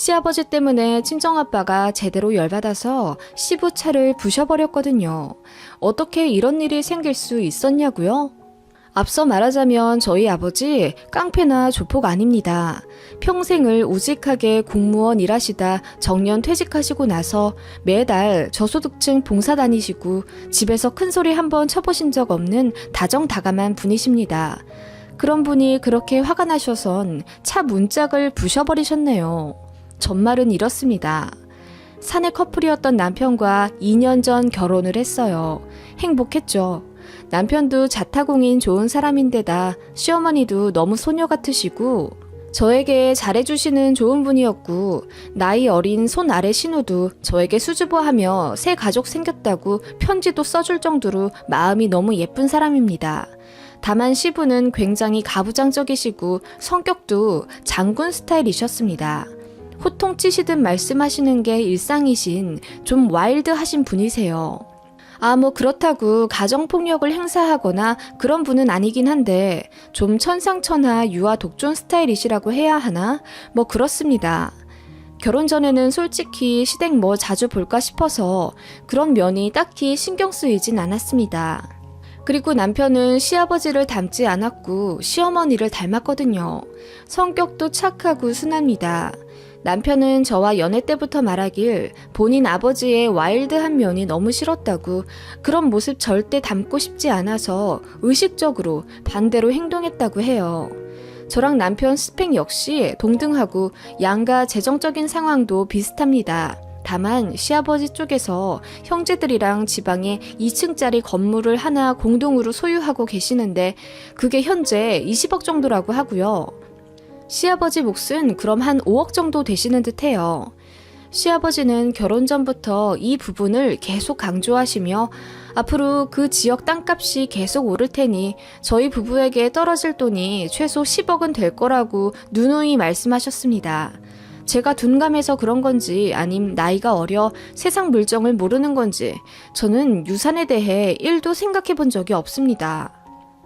시아버지 때문에 친정아빠가 제대로 열받아서 시부차를 부셔버렸거든요. 어떻게 이런 일이 생길 수 있었냐고요? 앞서 말하자면 저희 아버지 깡패나 조폭 아닙니다. 평생을 우직하게 공무원 일하시다 정년 퇴직하시고 나서 매달 저소득층 봉사 다니시고 집에서 큰소리 한번 쳐보신 적 없는 다정다감한 분이십니다. 그런 분이 그렇게 화가 나셔선 차 문짝을 부셔버리셨네요. 전말은 이렇습니다. 사내 커플이었던 남편과 2년 전 결혼을 했어요. 행복했죠. 남편도 자타공인 좋은 사람인데다 시어머니도 너무 소녀 같으시고 저에게 잘해주시는 좋은 분이었고 나이 어린 손 아래 신우도 저에게 수줍어하며 새 가족 생겼다고 편지도 써줄 정도로 마음이 너무 예쁜 사람입니다. 다만 시부는 굉장히 가부장적이시고 성격도 장군 스타일이셨습니다. 호통치시듯 말씀하시는 게 일상이신 좀 와일드하신 분이세요. 그렇다고 가정폭력을 행사하거나 그런 분은 아니긴 한데 좀 천상천하 유아 독존 스타일이시라고 해야 하나? 그렇습니다. 결혼 전에는 솔직히 시댁 자주 볼까 싶어서 그런 면이 딱히 신경 쓰이진 않았습니다. 그리고 남편은 시아버지를 닮지 않았고 시어머니를 닮았거든요. 성격도 착하고 순합니다. 남편은 저와 연애 때부터 말하길 본인 아버지의 와일드한 면이 너무 싫었다고 그런 모습 절대 닮고 싶지 않아서 의식적으로 반대로 행동했다고 해요. 저랑 남편 스펙 역시 동등하고 양가 재정적인 상황도 비슷합니다. 다만 시아버지 쪽에서 형제들이랑 지방에 2층짜리 건물을 하나 공동으로 소유하고 계시는데 그게 현재 20억 정도라고 하고요. 시아버지 몫은 그럼 한 5억 정도 되시는 듯 해요. 시아버지는 결혼 전부터 이 부분을 계속 강조하시며 앞으로 그 지역 땅값이 계속 오를 테니 저희 부부에게 떨어질 돈이 최소 10억은 될 거라고 누누이 말씀하셨습니다. 제가 둔감해서 그런 건지 아님 나이가 어려 세상 물정을 모르는 건지 저는 유산에 대해 1도 생각해 본 적이 없습니다.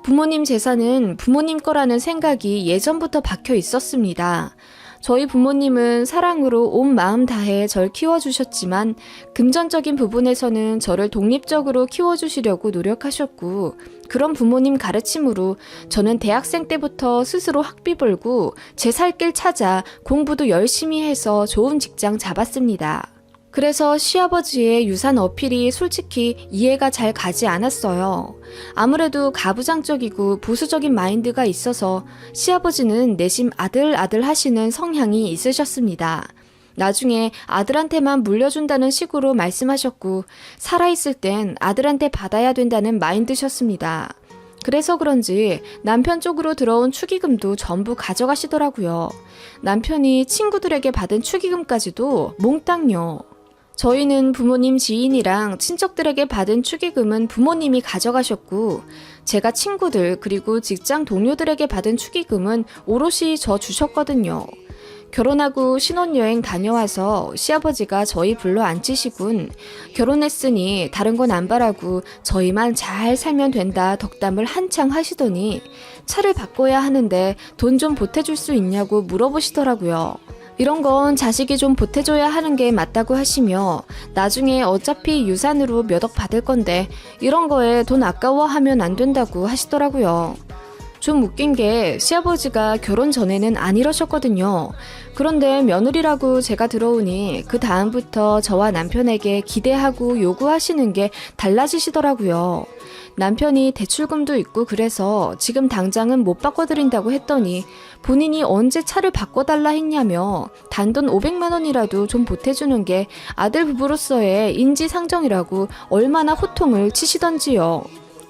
부모님 재산은 부모님 거라는 생각이 예전부터 박혀 있었습니다. 저희 부모님은 사랑으로 온 마음 다해 절 키워주셨지만 금전적인 부분에서는 저를 독립적으로 키워주시려고 노력하셨고 그런 부모님 가르침으로 저는 대학생 때부터 스스로 학비 벌고 제 살 길 찾아 공부도 열심히 해서 좋은 직장 잡았습니다. 그래서 시아버지의 유산 어필이 솔직히 이해가 잘 가지 않았어요. 아무래도 가부장적이고 보수적인 마인드가 있어서 시아버지는 내심 아들 하시는 성향이 있으셨습니다. 나중에 아들한테만 물려준다는 식으로 말씀하셨고 살아있을 땐 아들한테 받아야 된다는 마인드셨습니다. 그래서 그런지 남편 쪽으로 들어온 축의금도 전부 가져가시더라고요. 남편이 친구들에게 받은 축의금까지도 몽땅요. 저희는 부모님 지인이랑 친척들에게 받은 축의금은 부모님이 가져가셨고 제가 친구들 그리고 직장 동료들에게 받은 축의금은 오롯이 저 주셨거든요. 결혼하고 신혼여행 다녀와서 시아버지가 저희 불러 앉히시군 결혼했으니 다른 건 안 바라고 저희만 잘 살면 된다 덕담을 한창 하시더니 차를 바꿔야 하는데 돈 좀 보태줄 수 있냐고 물어보시더라고요. 이런 건 자식이 좀 보태줘야 하는 게 맞다고 하시며 나중에 어차피 유산으로 몇 억 받을 건데 이런 거에 돈 아까워하면 안 된다고 하시더라고요. 좀 웃긴 게 시아버지가 결혼 전에는 안 이러셨거든요. 그런데 며느리라고 제가 들어오니 그 다음부터 저와 남편에게 기대하고 요구하시는 게 달라지시더라고요. 남편이 대출금도 있고 그래서 지금 당장은 못 바꿔드린다고 했더니 본인이 언제 차를 바꿔달라 했냐며 단돈 500만 원이라도 좀 보태주는 게 아들 부부로서의 인지상정이라고 얼마나 호통을 치시던지요.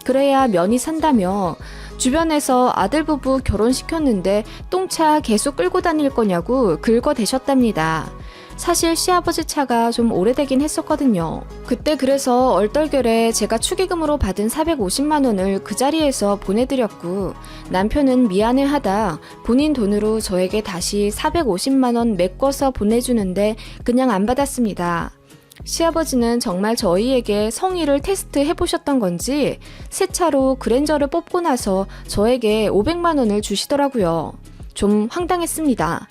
그래야 면이 산다며 주변에서 아들 부부 결혼시켰는데 똥차 계속 끌고 다닐 거냐고 긁어대셨답니다. 사실 시아버지 차가 좀 오래되긴 했었거든요. 그때 그래서 얼떨결에 제가 축의금으로 받은 450만 원을 그 자리에서 보내드렸고 남편은 미안해하다 본인 돈으로 저에게 다시 450만 원 메꿔서 보내주는데 그냥 안 받았습니다. 시아버지는 정말 저희에게 성의를 테스트해보셨던 건지 새 차로 그랜저를 뽑고 나서 저에게 500만 원을 주시더라고요. 좀 황당했습니다.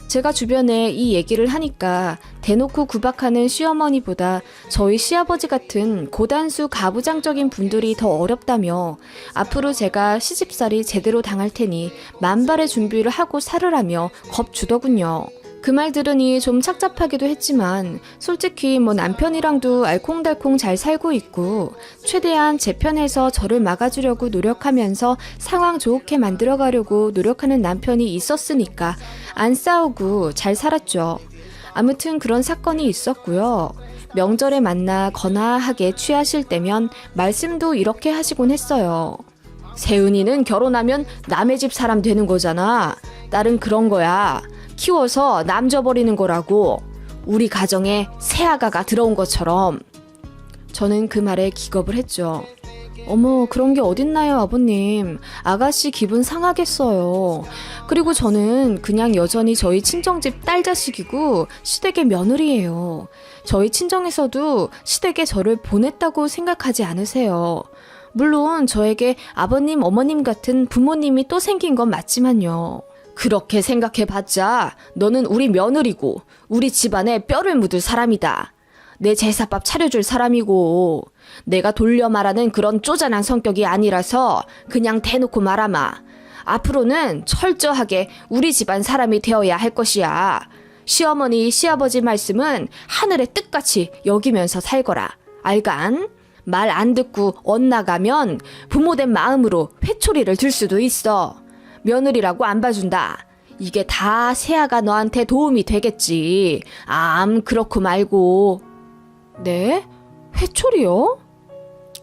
제가 주변에 이 얘기를 하니까 대놓고 구박하는 시어머니보다 저희 시아버지 같은 고단수 가부장적인 분들이 더 어렵다며 앞으로 제가 시집살이 제대로 당할 테니 만발의 준비를 하고 살으라며 겁주더군요. 그 말 들으니 좀 착잡하기도 했지만 솔직히 남편이랑도 알콩달콩 잘 살고 있고 최대한 제 편에서 저를 막아주려고 노력하면서 상황 좋게 만들어가려고 노력하는 남편이 있었으니까 안 싸우고 잘 살았죠. 아무튼 그런 사건이 있었고요. 명절에 만나 거나하게 취하실 때면 말씀도 이렇게 하시곤 했어요. 세은이는 결혼하면 남의 집 사람 되는 거잖아. 딸은 그런 거야. 키워서 남 줘버리는 거라고. 우리 가정에 새아가가 들어온 것처럼. 저는 그 말에 기겁을 했죠. 어머, 그런 게 어딨나요, 아버님. 아가씨 기분 상하겠어요. 그리고 저는 그냥 여전히 저희 친정집 딸 자식이고 시댁의 며느리예요. 저희 친정에서도 시댁에 저를 보냈다고 생각하지 않으세요. 물론 저에게 아버님, 어머님 같은 부모님이 또 생긴 건 맞지만요. 그렇게 생각해봤자 너는 우리 며느리고 우리 집안에 뼈를 묻을 사람이다. 내 제사밥 차려줄 사람이고 내가 돌려 말하는 그런 쪼잔한 성격이 아니라서 그냥 대놓고 말하마. 앞으로는 철저하게 우리 집안 사람이 되어야 할 것이야. 시어머니, 시아버지 말씀은 하늘의 뜻같이 여기면서 살거라. 알간? 말 안 듣고 엇나가면 부모된 마음으로 회초리를 들 수도 있어. 며느리라고 안 봐준다. 이게 다 새아가 너한테 도움이 되겠지. 그렇고 말고. 네? 회초리요?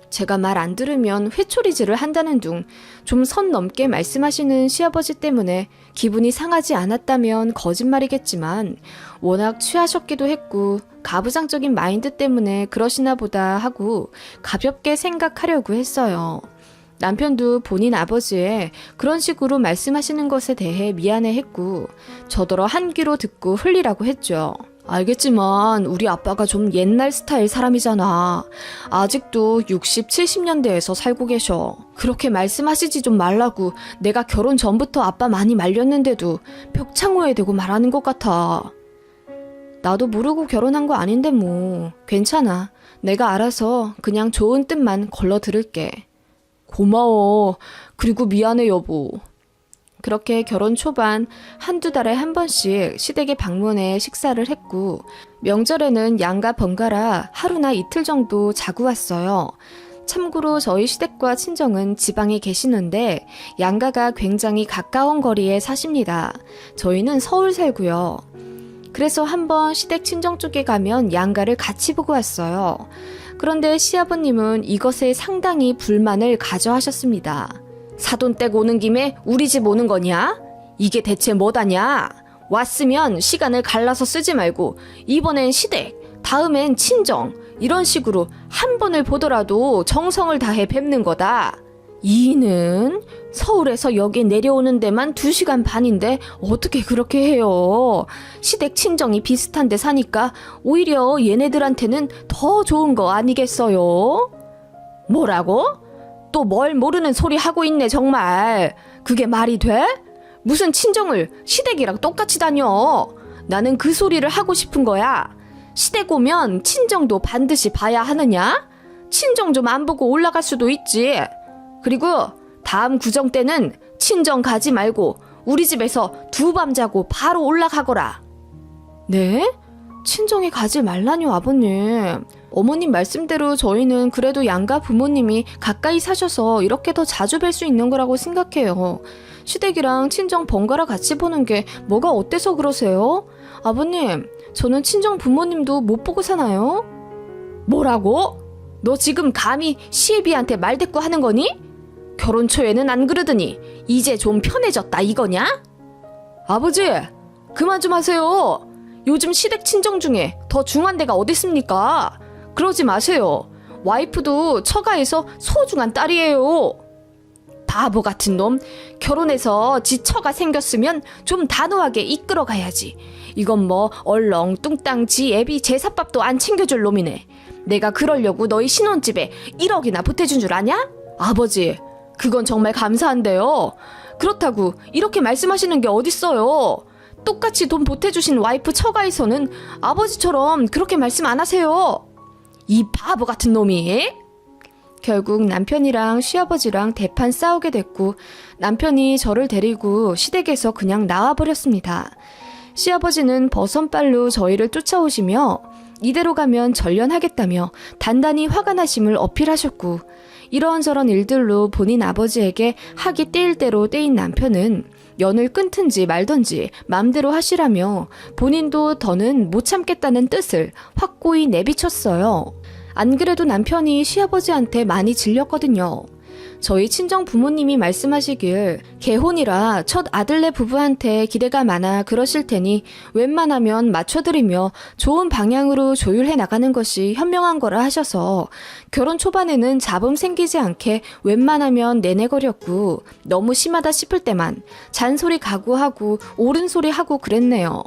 제가 말 안 들으면 회초리질을 한다는 둥 좀 선 넘게 말씀하시는 시아버지 때문에 기분이 상하지 않았다면 거짓말이겠지만 워낙 취하셨기도 했고 가부장적인 마인드 때문에 그러시나 보다 하고 가볍게 생각하려고 했어요. 남편도 본인 아버지의 그런 식으로 말씀하시는 것에 대해 미안해했고 저더러 한 귀로 듣고 흘리라고 했죠. 알겠지만 우리 아빠가 좀 옛날 스타일 사람이잖아. 아직도 60, 70년대에서 살고 계셔. 그렇게 말씀하시지 좀 말라고 내가 결혼 전부터 아빠 많이 말렸는데도 벽창호에 대고 말하는 것 같아. 나도 모르고 결혼한 거 아닌데 뭐. 괜찮아. 내가 알아서 그냥 좋은 뜻만 걸러 들을게. 고마워. 그리고 미안해 여보. 그렇게 결혼 초반 한두 달에 한 번씩 시댁에 방문해 식사를 했고 명절에는 양가 번갈아 하루나 이틀 정도 자고 왔어요. 참고로 저희 시댁과 친정은 지방에 계시는데 양가가 굉장히 가까운 거리에 사십니다. 저희는 서울 살고요. 그래서 한번 시댁 친정 쪽에 가면 양가를 같이 보고 왔어요. 그런데 시아버님은 이것에 상당히 불만을 가져하셨습니다. 사돈 떼고 오는 김에 우리 집 오는 거냐? 이게 대체 뭐다냐? 왔으면 시간을 갈라서 쓰지 말고 이번엔 시댁, 다음엔 친정 이런 식으로 한 번을 보더라도 정성을 다해 뵙는 거다. 이는 서울에서 여기 내려오는 데만 2시간 반인데 어떻게 그렇게 해요? 시댁 친정이 비슷한 데 사니까 오히려 얘네들한테는 더 좋은 거 아니겠어요? 뭐라고? 또 뭘 모르는 소리 하고 있네 정말. 그게 말이 돼? 무슨 친정을 시댁이랑 똑같이 다녀. 나는 그 소리를 하고 싶은 거야. 시댁 오면 친정도 반드시 봐야 하느냐? 친정 좀 안 보고 올라갈 수도 있지. 그리고 다음 구정 때는 친정 가지 말고 우리 집에서 2밤 자고 바로 올라가거라. 네? 친정에 가지 말라뇨 아버님. 어머님 말씀대로 저희는 그래도 양가 부모님이 가까이 사셔서 이렇게 더 자주 뵐 수 있는 거라고 생각해요. 시댁이랑 친정 번갈아 같이 보는 게 뭐가 어때서 그러세요? 아버님, 저는 친정 부모님도 못 보고 사나요? 뭐라고? 너 지금 감히 시애비한테 말대꾸 하는 거니? 결혼 초에는 안 그러더니 이제 좀 편해졌다 이거냐? 아버지, 그만 좀 하세요. 요즘 시댁 친정 중에 더 중한 데가 어딨습니까? 그러지 마세요. 와이프도 처가에서 소중한 딸이에요. 바보 같은 놈. 결혼해서 지 처가 생겼으면 좀 단호하게 이끌어 가야지. 이건 뭐 얼렁뚱땅 지 애비 제사밥도 안 챙겨줄 놈이네. 내가 그러려고 너희 신혼집에 1억이나 보태준 줄 아냐? 아버지, 그건 정말 감사한데요. 그렇다고 이렇게 말씀하시는 게 어딨어요. 똑같이 돈 보태주신 와이프 처가에서는 아버지처럼 그렇게 말씀 안 하세요. 이 바보 같은 놈이. 결국 남편이랑 시아버지랑 대판 싸우게 됐고 남편이 저를 데리고 시댁에서 그냥 나와버렸습니다. 시아버지는 버선발로 저희를 쫓아오시며 이대로 가면 전련하겠다며 단단히 화가 나심을 어필하셨고 이런저런 일들로 본인 아버지에게 학이 떼일 대로 떼인 남편은 연을 끊든지 말든지 맘대로 하시라며 본인도 더는 못 참겠다는 뜻을 확고히 내비쳤어요. 안 그래도 남편이 시아버지한테 많이 질렸거든요. 저희 친정 부모님이 말씀하시길 개혼이라 첫 아들네 부부한테 기대가 많아 그러실 테니 웬만하면 맞춰드리며 좋은 방향으로 조율해 나가는 것이 현명한 거라 하셔서 결혼 초반에는 잡음 생기지 않게 웬만하면 내내거렸고 너무 심하다 싶을 때만 잔소리 각오하고 옳은 소리 하고 그랬네요.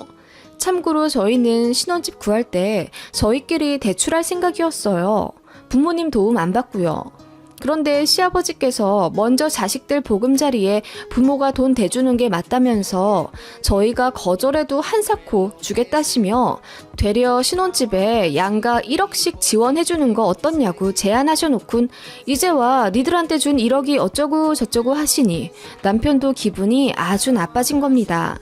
참고로 저희는 신혼집 구할 때 저희끼리 대출할 생각이었어요. 부모님 도움 안 받고요. 그런데 시아버지께서 먼저 자식들 보금자리에 부모가 돈 대주는 게 맞다면서 저희가 거절해도 한사코 주겠다시며 되려 신혼집에 양가 1억씩 지원해주는 거 어떻냐고 제안하셔놓곤 이제와 니들한테 준 1억이 어쩌고 저쩌고 하시니 남편도 기분이 아주 나빠진 겁니다.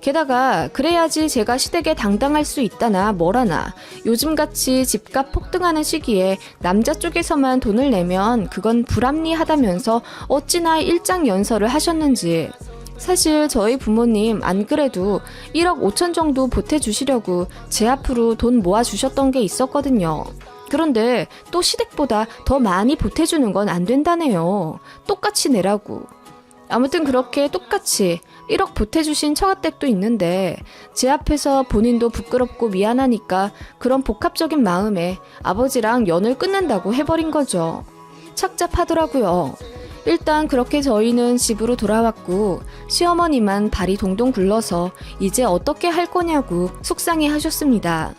게다가 그래야지 제가 시댁에 당당할 수 있다나 뭐라나 요즘같이 집값 폭등하는 시기에 남자 쪽에서만 돈을 내면 그건 불합리하다면서 어찌나 일장연설을 하셨는지. 사실 저희 부모님 안 그래도 1억 5천 정도 보태주시려고 제 앞으로 돈 모아주셨던 게 있었거든요. 그런데 또 시댁보다 더 많이 보태주는 건 안 된다네요. 똑같이 내라고. 아무튼 그렇게 똑같이 1억 보태주신 처가댁도 있는데 제 앞에서 본인도 부끄럽고 미안하니까 그런 복합적인 마음에 아버지랑 연을 끊는다고 해버린 거죠. 착잡하더라고요. 일단 그렇게 저희는 집으로 돌아왔고 시어머니만 발이 동동 굴러서 이제 어떻게 할 거냐고 속상해 하셨습니다.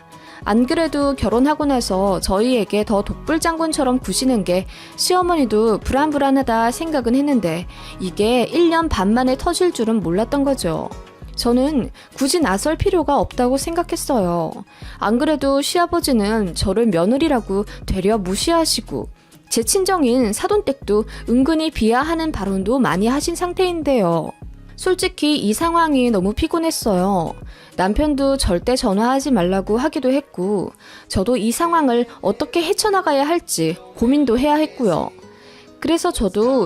안 그래도 결혼하고 나서 저희에게 더 독불장군처럼 구시는 게 시어머니도 불안불안하다 생각은 했는데 이게 1년 반 만에 터질 줄은 몰랐던 거죠. 저는 굳이 나설 필요가 없다고 생각했어요. 안 그래도 시아버지는 저를 며느리라고 되려 무시하시고 제 친정인 사돈댁도 은근히 비하하는 발언도 많이 하신 상태인데요. 솔직히 이 상황이 너무 피곤했어요. 남편도 절대 전화하지 말라고 하기도 했고 저도 이 상황을 어떻게 헤쳐나가야 할지 고민도 해야 했고요. 그래서 저도